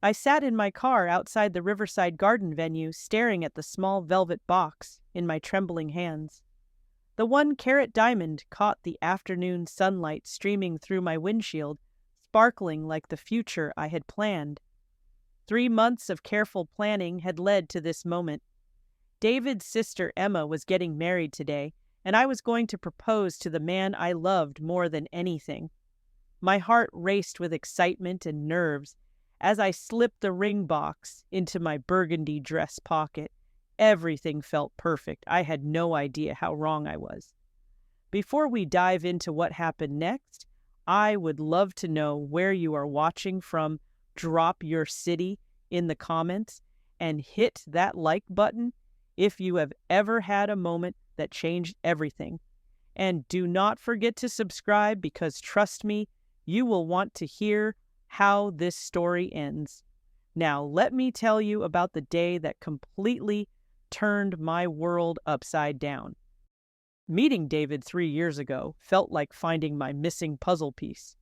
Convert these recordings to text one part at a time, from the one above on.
I sat in my car outside the Riverside Garden venue, staring at the small velvet box in my trembling hands. The 1 carat diamond caught the afternoon sunlight streaming through my windshield, sparkling like the future I had planned. 3 months of careful planning had led to this moment. David's sister Emma was getting married today, and I was going to propose to the man I loved more than anything. My heart raced with excitement and nerves as I slipped the ring box into my burgundy dress pocket. Everything felt perfect. I had no idea how wrong I was. Before we dive into what happened next, I would love to know where you are watching from. Drop your city in the comments and hit that like button if you have ever had a moment that changed everything. And do not forget to subscribe because trust me, you will want to hear how this story ends. Now, let me tell you about the day that completely turned my world upside down. Meeting David 3 years ago felt like finding my missing puzzle piece.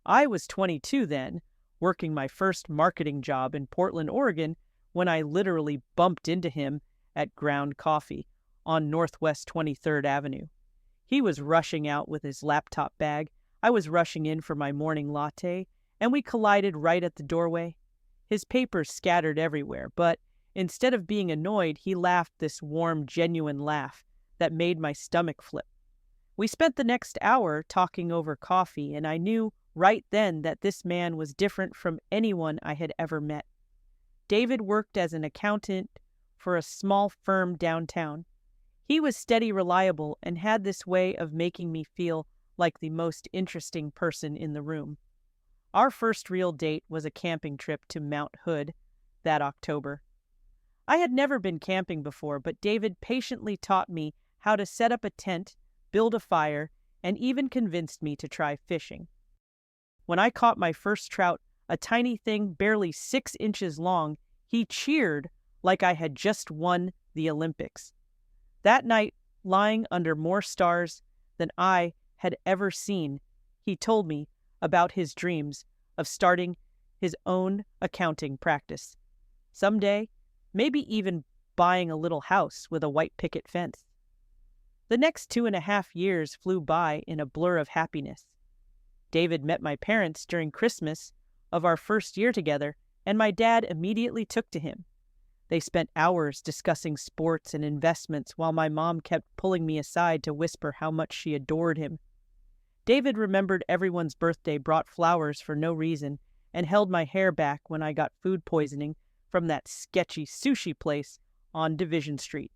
I was 22 then, working my first marketing job in Portland, Oregon, when I literally bumped into him at Ground Coffee on Northwest 23rd Avenue. He was rushing out with his laptop bag. I was rushing in for my morning latte, and we collided right at the doorway. His papers scattered everywhere, but instead of being annoyed, he laughed this warm, genuine laugh that made my stomach flip. We spent the next hour talking over coffee, and I knew right then that this man was different from anyone I had ever met. David worked as an accountant for a small firm downtown. He was steady, reliable, and had this way of making me feel like the most interesting person in the room. Our first real date was a camping trip to Mount Hood that October. I had never been camping before, but David patiently taught me how to set up a tent, build a fire, and even convinced me to try fishing. When I caught my first trout, a tiny thing barely 6 inches long, he cheered like I had just won the Olympics. That night, lying under more stars than I had ever seen, he told me about his dreams of starting his own accounting practice. Someday, maybe even buying a little house with a white picket fence. The next 2.5 years flew by in a blur of happiness. David met my parents during Christmas of our first year together, and my dad immediately took to him. They spent hours discussing sports and investments while my mom kept pulling me aside to whisper how much she adored him. David remembered everyone's birthday, brought flowers for no reason, and held my hair back when I got food poisoning from that sketchy sushi place on Division Street.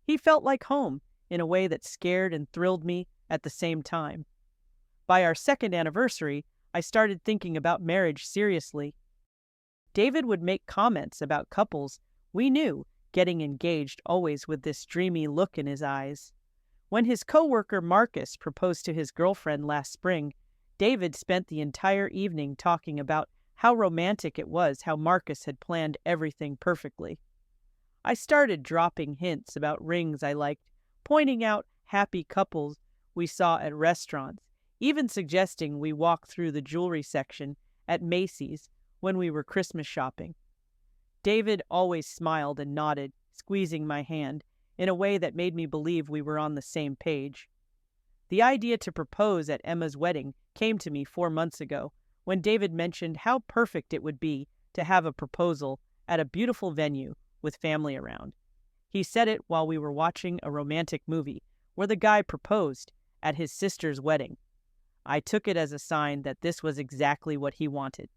He felt like home in a way that scared and thrilled me at the same time. By our second anniversary, I started thinking about marriage seriously. David would make comments about couples we knew getting engaged, always with this dreamy look in his eyes. When his coworker Marcus proposed to his girlfriend last spring, David spent the entire evening talking about how romantic it was how Marcus had planned everything perfectly. I started dropping hints about rings I liked, pointing out happy couples we saw at restaurants, even suggesting we walk through the jewelry section at Macy's when we were Christmas shopping. David always smiled and nodded, squeezing my hand in a way that made me believe we were on the same page. The idea to propose at Emma's wedding came to me 4 months ago when David mentioned how perfect it would be to have a proposal at a beautiful venue with family around. He said it while we were watching a romantic movie where the guy proposed at his sister's wedding. I took it as a sign that this was exactly what he wanted.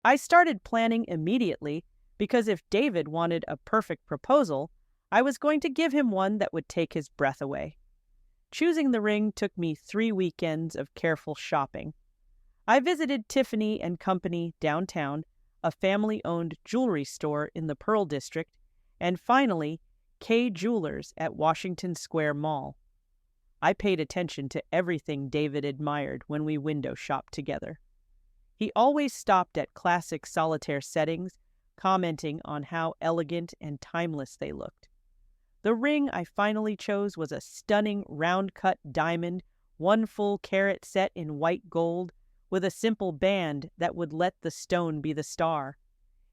I started planning immediately because if David wanted a perfect proposal, I was going to give him one that would take his breath away. Choosing the ring took me 3 weekends of careful shopping. I visited Tiffany & Company downtown, a family-owned jewelry store in the Pearl District, and finally, Kay Jewelers at Washington Square Mall. I paid attention to everything David admired when we window shopped together. He always stopped at classic solitaire settings, commenting on how elegant and timeless they looked. The ring I finally chose was a stunning round-cut diamond, 1 full carat set in white gold, with a simple band that would let the stone be the star.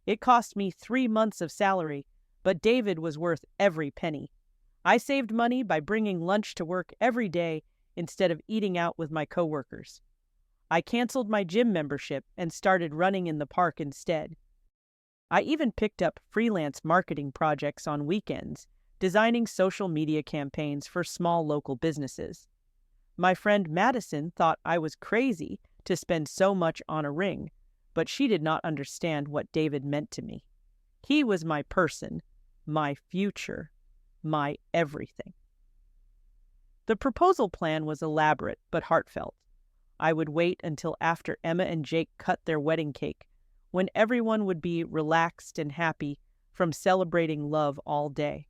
It cost me 3 months of salary, but David was worth every penny. I saved money by bringing lunch to work every day instead of eating out with my coworkers. I canceled my gym membership and started running in the park instead. I even picked up freelance marketing projects on weekends, designing social media campaigns for small local businesses. My friend Madison thought I was crazy to spend so much on a ring, but she did not understand what David meant to me. He was my person, my future, my everything. The proposal plan was elaborate but heartfelt. I would wait until after Emma and Jake cut their wedding cake, when everyone would be relaxed and happy from celebrating love all day.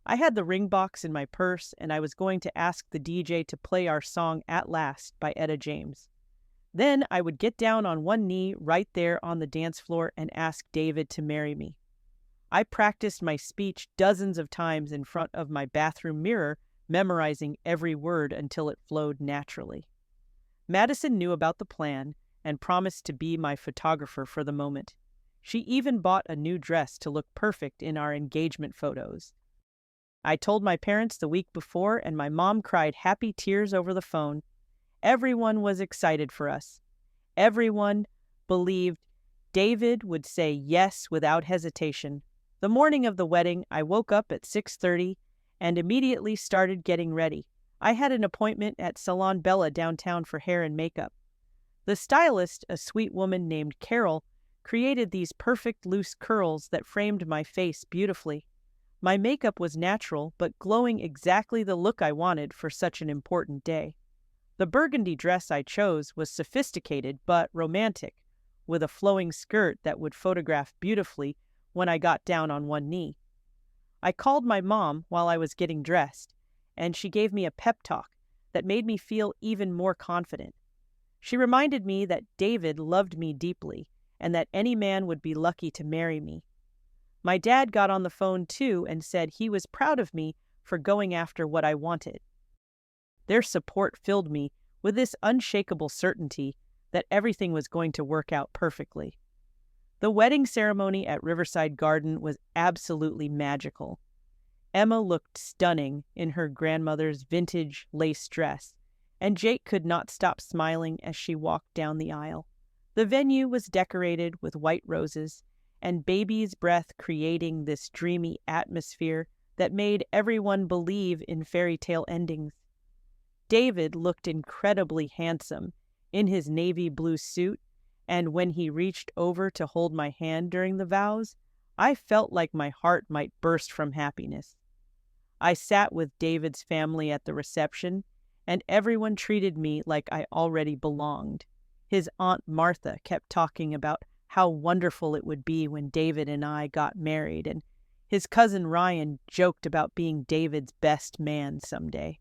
I had the ring box in my purse, and I was going to ask the DJ to play our song At Last by Etta James. Then I would get down on one knee right there on the dance floor and ask David to marry me. I practiced my speech dozens of times in front of my bathroom mirror, memorizing every word until it flowed naturally. Madison knew about the plan and promised to be my photographer for the moment. She even bought a new dress to look perfect in our engagement photos. I told my parents the week before, and my mom cried happy tears over the phone. Everyone was excited for us. Everyone believed David would say yes without hesitation. The morning of the wedding, I woke up at 6:30 and immediately started getting ready. I had an appointment at Salon Bella downtown for hair and makeup. The stylist, a sweet woman named Carol, created these perfect loose curls that framed my face beautifully. My makeup was natural, but glowing exactly the look I wanted for such an important day. The burgundy dress I chose was sophisticated but romantic, with a flowing skirt that would photograph beautifully when I got down on one knee. I called my mom while I was getting dressed, and she gave me a pep talk that made me feel even more confident. She reminded me that David loved me deeply and that any man would be lucky to marry me. My dad got on the phone too and said he was proud of me for going after what I wanted. Their support filled me with this unshakable certainty that everything was going to work out perfectly. The wedding ceremony at Riverside Garden was absolutely magical. Emma looked stunning in her grandmother's vintage lace dress, and Jake could not stop smiling as she walked down the aisle. The venue was decorated with white roses, and baby's breath creating this dreamy atmosphere that made everyone believe in fairy tale endings. David looked incredibly handsome in his navy blue suit, and when he reached over to hold my hand during the vows, I felt like my heart might burst from happiness. I sat with David's family at the reception, and everyone treated me like I already belonged. His Aunt Martha kept talking about how wonderful it would be when David and I got married, and his cousin Ryan joked about being David's best man someday.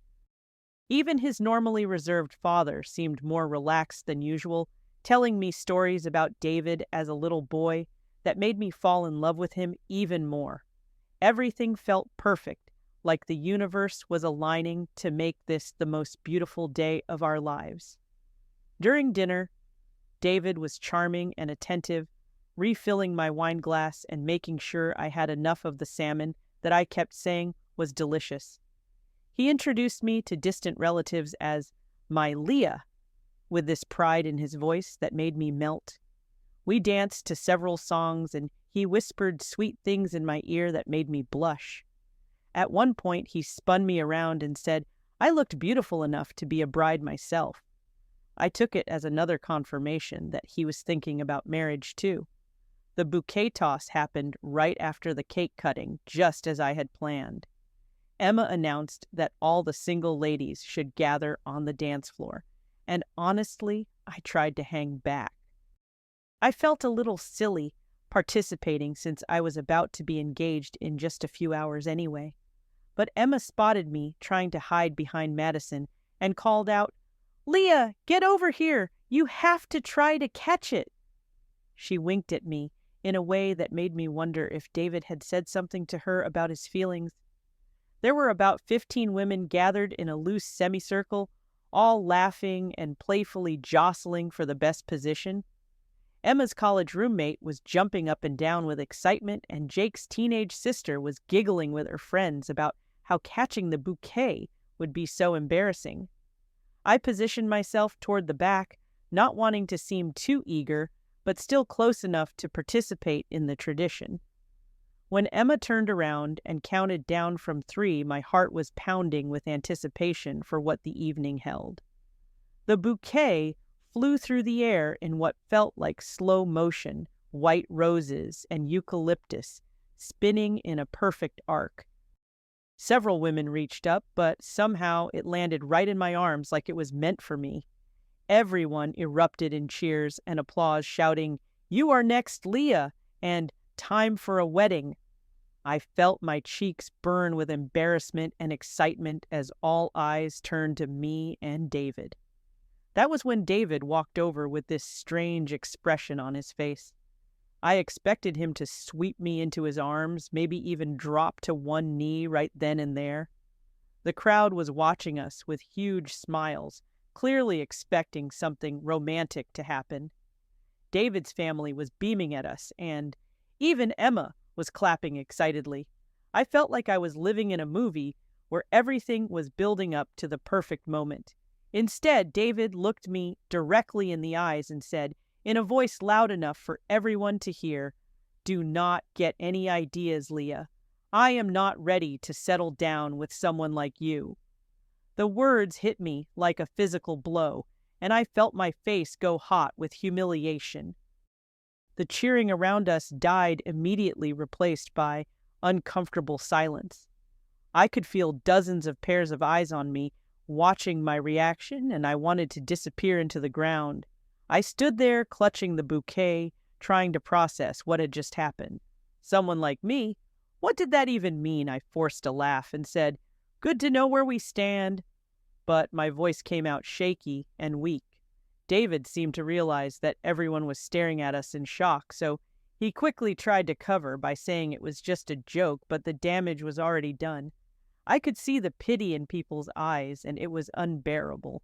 Even his normally reserved father seemed more relaxed than usual, telling me stories about David as a little boy that made me fall in love with him even more. Everything felt perfect, like the universe was aligning to make this the most beautiful day of our lives. During dinner, David was charming and attentive, refilling my wine glass and making sure I had enough of the salmon that I kept saying was delicious. He introduced me to distant relatives as my Leah, with this pride in his voice that made me melt. We danced to several songs, and he whispered sweet things in my ear that made me blush. At one point, he spun me around and said I looked beautiful enough to be a bride myself. I took it as another confirmation that he was thinking about marriage too. The bouquet toss happened right after the cake cutting, just as I had planned. Emma announced that all the single ladies should gather on the dance floor, and honestly, I tried to hang back. I felt a little silly participating since I was about to be engaged in just a few hours anyway. But Emma spotted me trying to hide behind Madison and called out, "Leah, get over here! You have to try to catch it!" She winked at me in a way that made me wonder if David had said something to her about his feelings. There were about 15 women gathered in a loose semicircle, all laughing and playfully jostling for the best position. Emma's college roommate was jumping up and down with excitement, and Jake's teenage sister was giggling with her friends about how catching the bouquet would be so embarrassing. I positioned myself toward the back, not wanting to seem too eager, but still close enough to participate in the tradition. When Emma turned around and counted down from 3, my heart was pounding with anticipation for what the evening held. The bouquet flew through the air in what felt like slow motion, white roses and eucalyptus spinning in a perfect arc. Several women reached up, but somehow it landed right in my arms like it was meant for me. Everyone erupted in cheers and applause, shouting, "You are next, Leah!" and "Time for a wedding." I felt my cheeks burn with embarrassment and excitement as all eyes turned to me and David. That was when David walked over with this strange expression on his face. I expected him to sweep me into his arms, maybe even drop to one knee right then and there. The crowd was watching us with huge smiles, clearly expecting something romantic to happen. David's family was beaming at us, and even Emma was clapping excitedly. I felt like I was living in a movie where everything was building up to the perfect moment. Instead, David looked me directly in the eyes and said, in a voice loud enough for everyone to hear, "Do not get any ideas, Leah. I am not ready to settle down with someone like you." The words hit me like a physical blow, and I felt my face go hot with humiliation. The cheering around us died, immediately replaced by uncomfortable silence. I could feel dozens of pairs of eyes on me, watching my reaction, and I wanted to disappear into the ground. I stood there, clutching the bouquet, trying to process what had just happened. Someone like me? What did that even mean? I forced a laugh and said, "Good to know where we stand." But my voice came out shaky and weak. David seemed to realize that everyone was staring at us in shock, so he quickly tried to cover by saying it was just a joke, but the damage was already done. I could see the pity in people's eyes, and it was unbearable.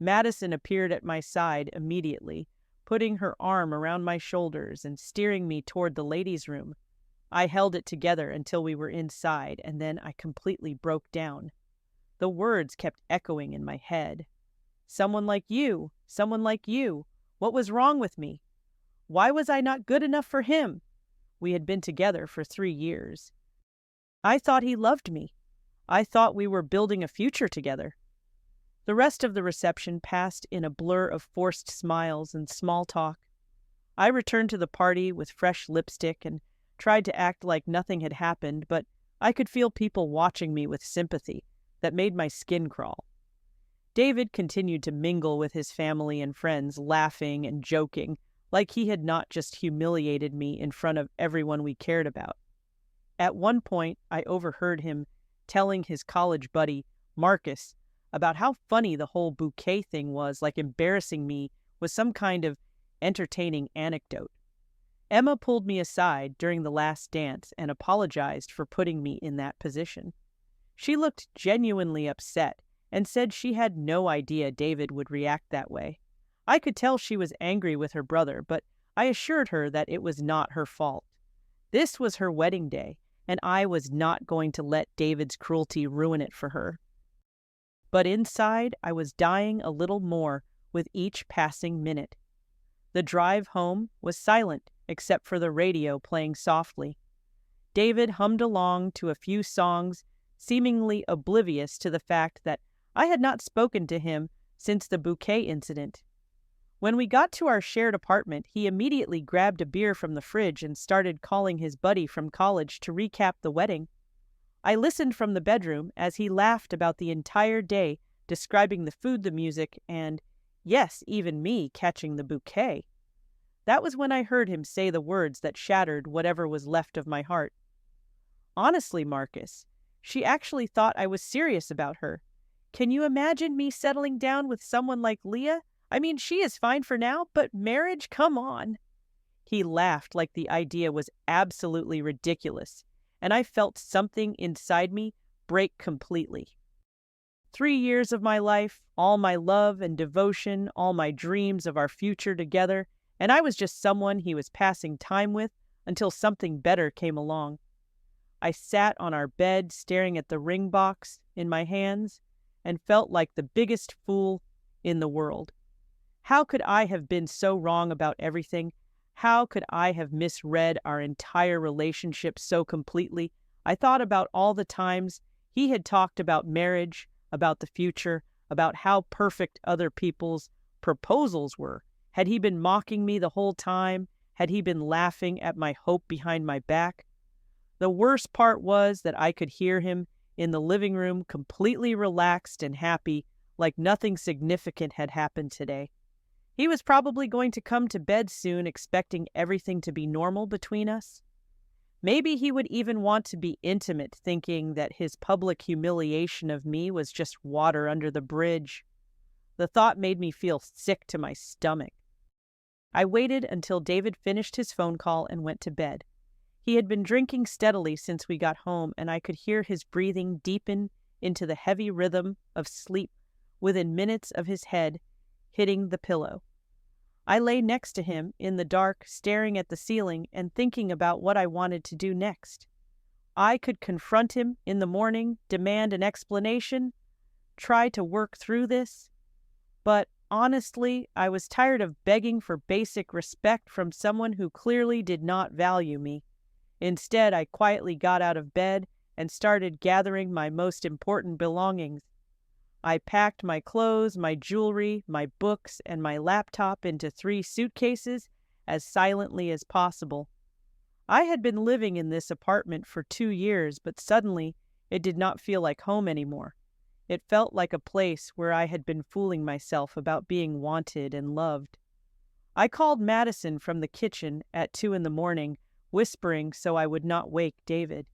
Madison appeared at my side immediately, putting her arm around my shoulders and steering me toward the ladies' room. I held it together until we were inside, and then I completely broke down. The words kept echoing in my head. "Someone like you, someone like you. What was wrong with me? Why was I not good enough for him?" We had been together for 3 years. I thought he loved me. I thought we were building a future together. The rest of the reception passed in a blur of forced smiles and small talk. I returned to the party with fresh lipstick and tried to act like nothing had happened, but I could feel people watching me with sympathy that made my skin crawl. David continued to mingle with his family and friends, laughing and joking, like he had not just humiliated me in front of everyone we cared about. At one point, I overheard him telling his college buddy, Marcus, about how funny the whole bouquet thing was, like embarrassing me with some kind of entertaining anecdote. Emma pulled me aside during the last dance and apologized for putting me in that position. She looked genuinely upset and said she had no idea David would react that way. I could tell she was angry with her brother, but I assured her that it was not her fault. This was her wedding day, and I was not going to let David's cruelty ruin it for her. But inside, I was dying a little more with each passing minute. The drive home was silent, except for the radio playing softly. David hummed along to a few songs, seemingly oblivious to the fact that I had not spoken to him since the bouquet incident. When we got to our shared apartment, he immediately grabbed a beer from the fridge and started calling his buddy from college to recap the wedding. I listened from the bedroom as he laughed about the entire day, describing the food, the music, and, yes, even me catching the bouquet. That was when I heard him say the words that shattered whatever was left of my heart. "Honestly, Marcus, she actually thought I was serious about her. Can you imagine me settling down with someone like Leah? I mean, she is fine for now, but marriage, come on." He laughed like the idea was absolutely ridiculous, and I felt something inside me break completely. 3 years of my life, all my love and devotion, all my dreams of our future together, and I was just someone he was passing time with until something better came along. I sat on our bed staring at the ring box in my hands and felt like the biggest fool in the world. How could I have been so wrong about everything? How could I have misread our entire relationship so completely? I thought about all the times he had talked about marriage, about the future, about how perfect other people's proposals were. Had he been mocking me the whole time? Had he been laughing at my hope behind my back? The worst part was that I could hear him in the living room, completely relaxed and happy, like nothing significant had happened today. He was probably going to come to bed soon, expecting everything to be normal between us. Maybe he would even want to be intimate, thinking that his public humiliation of me was just water under the bridge. The thought made me feel sick to my stomach. I waited until David finished his phone call and went to bed. He had been drinking steadily since we got home, and I could hear his breathing deepen into the heavy rhythm of sleep within minutes of his head hitting the pillow. I lay next to him in the dark, staring at the ceiling and thinking about what I wanted to do next. I could confront him in the morning, demand an explanation, try to work through this, but honestly, I was tired of begging for basic respect from someone who clearly did not value me. Instead, I quietly got out of bed and started gathering my most important belongings. I packed my clothes, my jewelry, my books, and my laptop into 3 suitcases as silently as possible. I had been living in this apartment for 2 years, but suddenly it did not feel like home anymore. It felt like a place where I had been fooling myself about being wanted and loved. I called Madison from the kitchen at 2 in the morning, whispering so I would not wake David.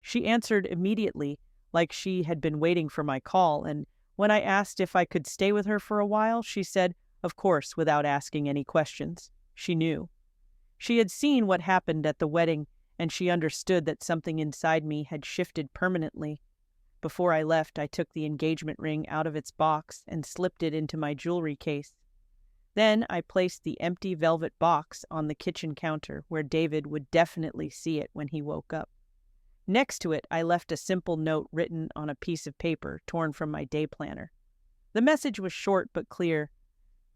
She answered immediately, like she had been waiting for my call, and when I asked if I could stay with her for a while, she said, of course, without asking any questions. She knew. She had seen what happened at the wedding, and she understood that something inside me had shifted permanently. Before I left, I took the engagement ring out of its box and slipped it into my jewelry case. Then I placed the empty velvet box on the kitchen counter where David would definitely see it when he woke up. Next to it, I left a simple note written on a piece of paper torn from my day planner. The message was short but clear.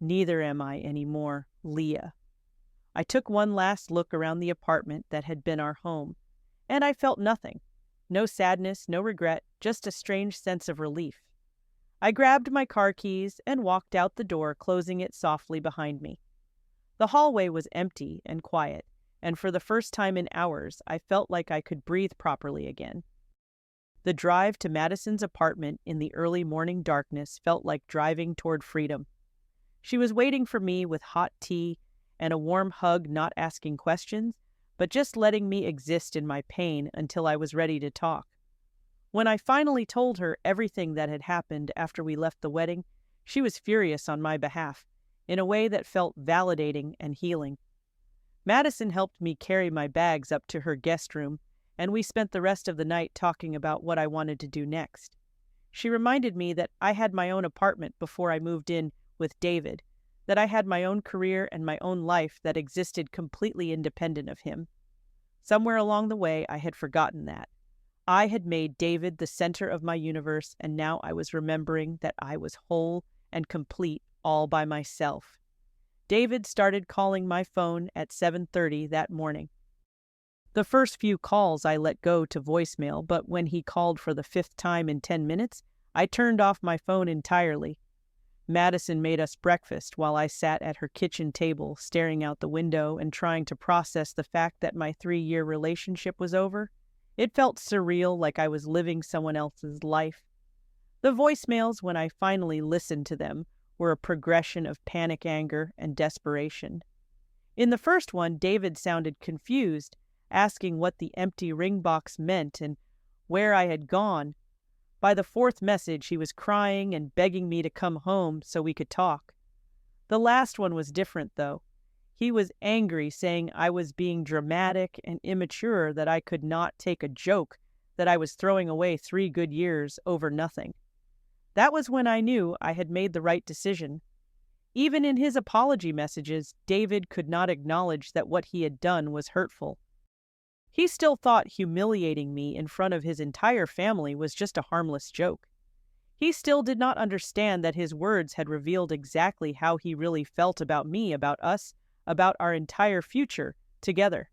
Neither am I anymore, Leah. I took one last look around the apartment that had been our home, and I felt nothing. No sadness, no regret, just a strange sense of relief. I grabbed my car keys and walked out the door, closing it softly behind me. The hallway was empty and quiet, and for the first time in hours, I felt like I could breathe properly again. The drive to Madison's apartment in the early morning darkness felt like driving toward freedom. She was waiting for me with hot tea and a warm hug, not asking questions, but just letting me exist in my pain until I was ready to talk. When I finally told her everything that had happened after we left the wedding, she was furious on my behalf, in a way that felt validating and healing. Madison helped me carry my bags up to her guest room, and we spent the rest of the night talking about what I wanted to do next. She reminded me that I had my own apartment before I moved in with David, that I had my own career and my own life that existed completely independent of him. Somewhere along the way, I had forgotten that. I had made David the center of my universe, and now I was remembering that I was whole and complete all by myself. David started calling my phone at 7:30 that morning. The first few calls I let go to voicemail, but when he called for the 5th time in 10 minutes, I turned off my phone entirely. Madison made us breakfast while I sat at her kitchen table, staring out the window and trying to process the fact that my 3-year relationship was over. It felt surreal, like I was living someone else's life. The voicemails, when I finally listened to them, were a progression of panic, anger, and desperation. In the first one, David sounded confused, asking what the empty ring box meant and where I had gone. By the 4th message, he was crying and begging me to come home so we could talk. The last one was different, though. He was angry, saying I was being dramatic and immature, that I could not take a joke, that I was throwing away 3 good years over nothing. That was when I knew I had made the right decision. Even in his apology messages, David could not acknowledge that what he had done was hurtful. He still thought humiliating me in front of his entire family was just a harmless joke. He still did not understand that his words had revealed exactly how he really felt about me, about us, about our entire future together.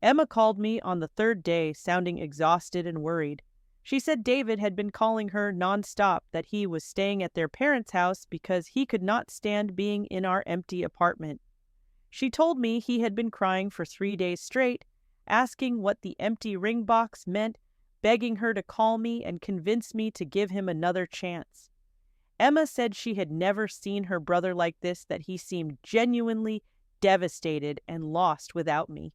Emma called me on the third day, sounding exhausted and worried. She said David had been calling her nonstop, that he was staying at their parents' house because he could not stand being in our empty apartment. She told me he had been crying for 3 days straight, asking what the empty ring box meant, begging her to call me and convince me to give him another chance. Emma said she had never seen her brother like this, that he seemed genuinely devastated and lost without me.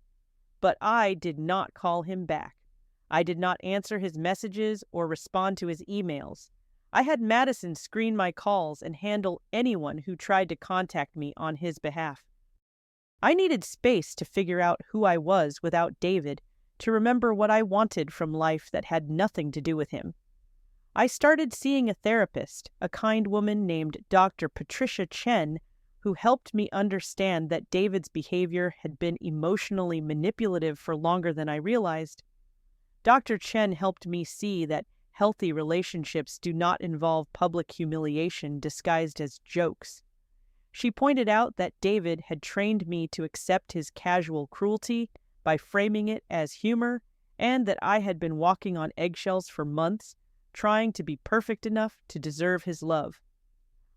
But I did not call him back. I did not answer his messages or respond to his emails. I had Madison screen my calls and handle anyone who tried to contact me on his behalf. I needed space to figure out who I was without David, to remember what I wanted from life that had nothing to do with him. I started seeing a therapist, a kind woman named Dr. Patricia Chen, who helped me understand that David's behavior had been emotionally manipulative for longer than I realized. Dr. Chen helped me see that healthy relationships do not involve public humiliation disguised as jokes. She pointed out that David had trained me to accept his casual cruelty by framing it as humor, and that I had been walking on eggshells for months, trying to be perfect enough to deserve his love.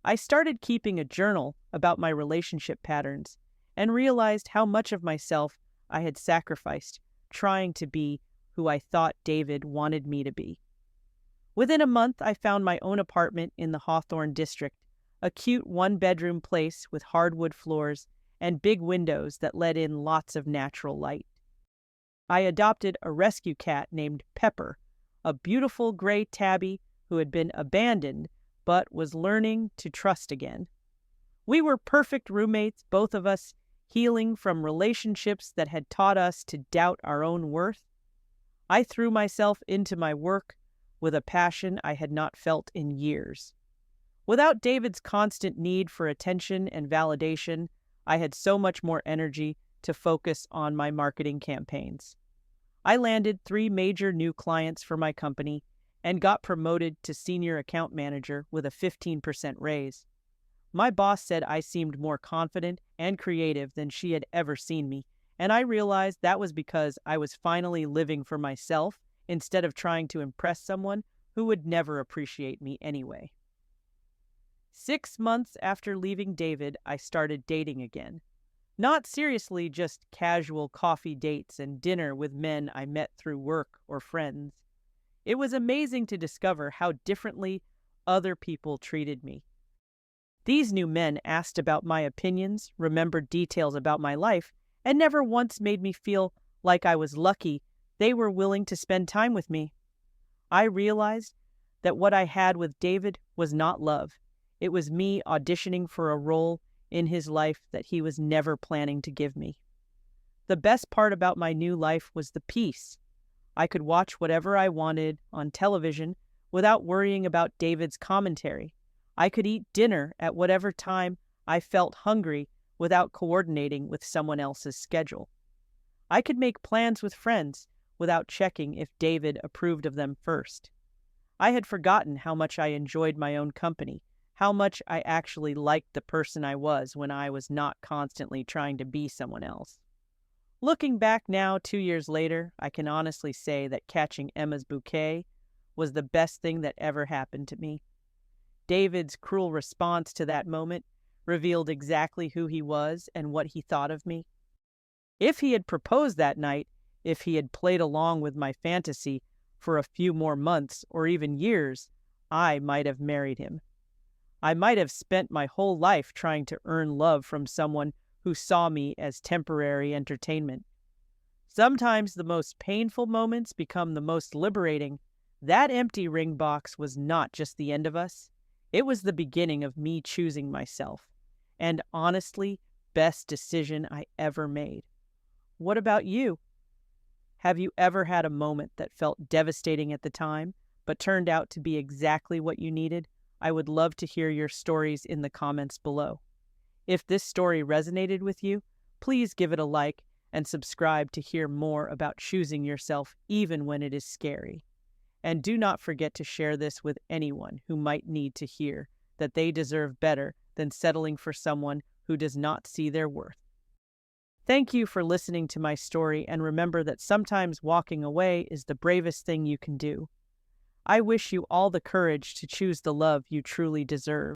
I started keeping a journal about my relationship patterns and realized how much of myself I had sacrificed trying to be who I thought David wanted me to be. Within a month, I found my own apartment in the Hawthorne district, a cute one-bedroom place with hardwood floors and big windows that let in lots of natural light. I adopted a rescue cat named Pepper, a beautiful gray tabby who had been abandoned but was learning to trust again. We were perfect roommates, both of us healing from relationships that had taught us to doubt our own worth. I threw myself into my work with a passion I had not felt in years. Without David's constant need for attention and validation, I had so much more energy to focus on my marketing campaigns. I landed 3 major new clients for my company and got promoted to senior account manager with a 15% raise. My boss said I seemed more confident and creative than she had ever seen me, and I realized that was because I was finally living for myself instead of trying to impress someone who would never appreciate me anyway. 6 months after leaving David, I started dating again. Not seriously, just casual coffee dates and dinner with men I met through work or friends. It was amazing to discover how differently other people treated me. These new men asked about my opinions, remembered details about my life, and never once made me feel like I was lucky they were willing to spend time with me. I realized that what I had with David was not love. It was me auditioning for a role in his life that he was never planning to give me. The best part about my new life was the peace. I could watch whatever I wanted on television without worrying about David's commentary. I could eat dinner at whatever time I felt hungry without coordinating with someone else's schedule. I could make plans with friends without checking if David approved of them first. I had forgotten how much I enjoyed my own company, how much I actually liked the person I was when I was not constantly trying to be someone else. Looking back now, 2 years later, I can honestly say that catching Emma's bouquet was the best thing that ever happened to me. David's cruel response to that moment revealed exactly who he was and what he thought of me. If he had proposed that night, if he had played along with my fantasy for a few more months or even years, I might have married him. I might have spent my whole life trying to earn love from someone who saw me as temporary entertainment. Sometimes the most painful moments become the most liberating. That empty ring box was not just the end of us. It was the beginning of me choosing myself. And honestly, best decision I ever made. What about you? Have you ever had a moment that felt devastating at the time, but turned out to be exactly what you needed? I would love to hear your stories in the comments below. If this story resonated with you, please give it a like and subscribe to hear more about choosing yourself even when it is scary. And do not forget to share this with anyone who might need to hear that they deserve better than settling for someone who does not see their worth. Thank you for listening to my story, and remember that sometimes walking away is the bravest thing you can do. I wish you all the courage to choose the love you truly deserve.